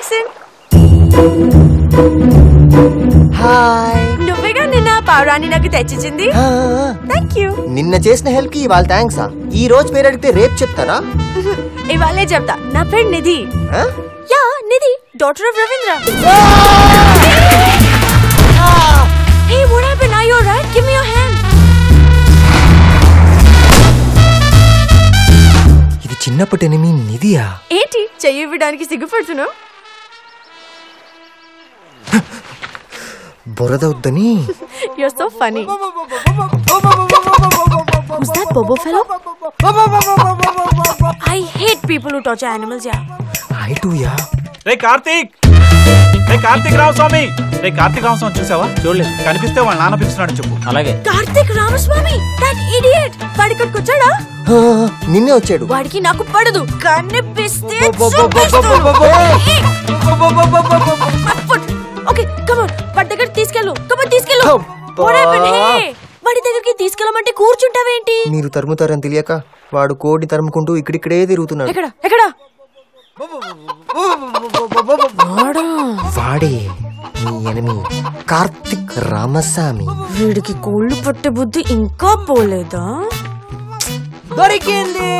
Jackson. Hi. నువ్వేగా నిన్న పావురాన్ని నాకు తెచ్చిచ్చింది. Thank you. నిన్న చేసిన హెల్ప్ కి ఇవాళ థ్యాంక్సా? ఈ రోజు పేరు అడిగితే రేపు చెప్తారా? ఇవాళే చెప్తా. నా పేరు Nidhi. Yeah Nidhi, daughter of Ravindra. Hey, what happened? Are you alright? Give me your hand. ఇది చిన్నప్పటి ఎనిమి నిధియా? ఏంటి చెయ్యి ఇవ్వడానికి సిగ్గుపడుతున్నావు? బురదవుద్దని. You're so funny. Who's that Bobo fellow? I hate people who torture animals, yeah. I too, yeah. రే కార్తీక్ రామస్వామి. రే కార్తీక్ రామస్వామి చూసావా? చూడలేదు. కనిపిస్తే వాళ్ళ నాన్న పిలుస్తున్నాడు చెప్పు. అలాగే. Karthik Ramaswamy, that idiot. వాడి ఇక్కడికి వచ్చాడా? నిన్నే వచ్చాడు. వాడికి నాకు పడదు. కనిపిస్తే ఓకే కమాన్, వాడి దగ్గర తీసుకెళ్ళు. కమాన్ తీసుకెళ్ళు. What happened? Hey, వాడి దగ్గరికి తీసుకెళ్ళమంటే కూర్చుంటావేంటి? మీరు తరుముతారని తెలియక వాడు కోడి తరుముకుంటూ ఇక్కడిక్కడే తిరుగుతున్నాడు. ఎక్కడ? వాడే నీ ఎనిమి కార్తిక్ రామస్వామి. వీడికి కోళ్ళు పట్టే బుద్ధి ఇంకా పోలేదా? దొరికింది.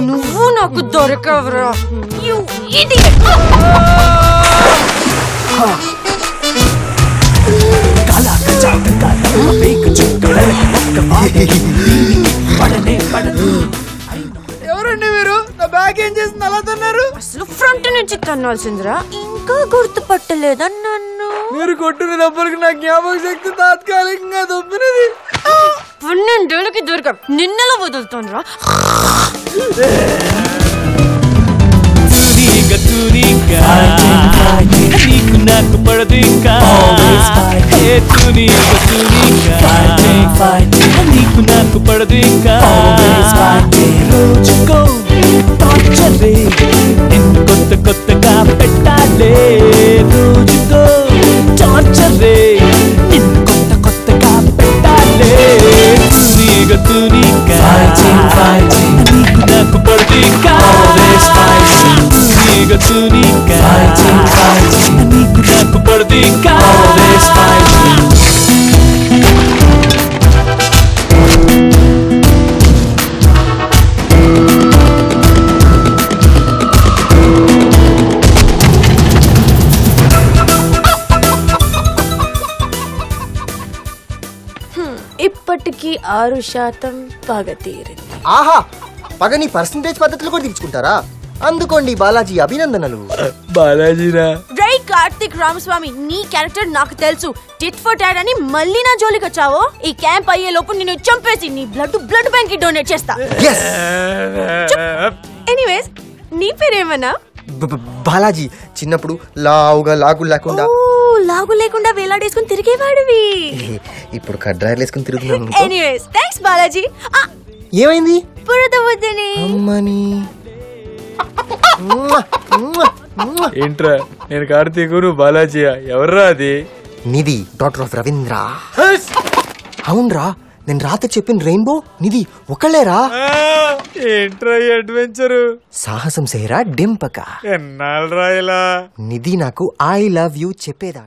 నువ్వు నాకు దొరకవరా? You idiot. ఎవరండి మీరు? నా బ్యాగ్ ఏం చేసింది అలా తన్నారు? అసలు ఫ్రంట్ నుంచి తన్నాల్సిందిరా, ఇంకా గుర్తుపట్టలేదా నన్ను? మీరు కొట్టిన దెబ్బలకు నా జ్ఞాపక శక్తి తాత్కాలికంగా దొబ్బినది. 12 ఏళ్ళకి దొరక నిన్నెలా వదులుతానురా? నీకు నాకు పడదు ఇంకా. నీకు నాకు పడదు ఇంకా. రోజుకో టార్చరే, నిన్ను కొత్తగా పెట్టాలే. రోజుకో టార్చరే, నిన్ను కొత్తగా పెట్టాలే. తూనీగా నీకు నాకు పడదు ఇంకా. తూనీగా నీకు నాకు పడదు ఇంకా. ఇప్పటికి 6% పగ తీరింది. ఆహా, పగని పర్సంటేజ్ పద్ధతిలో కూడా తీర్చుకుంటారా? అందుకోండి బాలాజీ, అభినందనలు. బాలాజీరా? రై కార్తిక్ రామస్వామి, నీ క్యారెక్టర్ నాకు తెలుసు. టిట్ ఫర్ టాట్ అని మళ్ళీ నా జోలికి వచ్చావో, ఈ క్యాంప్ అయ్యే లోపు నిన్ను చంపేసి నీ బ్లడ్ బ్యాంక్ కి డొనేట్ చేస్తా. ఎనీవేస్, నీ పేరేమన్నా? బాలాజీ. చిన్నప్పుడు లావుగా లాగు లేకుండా వేలాడేసుకుని తిరిగేవాడివి. ఇప్పుడు కడ్రాయలు వేసుకుని తిరుగుతున్నాను. Anyways, thanks Balaji. ఏమైంది? బురద వద్దని. అమ్మని. ఏంట్రా, నేను కార్తీక్, నువ్వు బాలాజీ. ఎవర్రా అది? నిధి, డాటర్ ఆఫ్ రవీంద్ర. అవునరా, నేను రాత్రి చెప్పిన రెయిన్బో నిధి ఒకళ్ళేరా. ఏంట్రా అడ్వెంచరు? సాహసం సేరా డింపక. ఎన్నాళ్ళరా ఇలా? నిధి నాకు ఐ లవ్ యూ చెప్పేదా.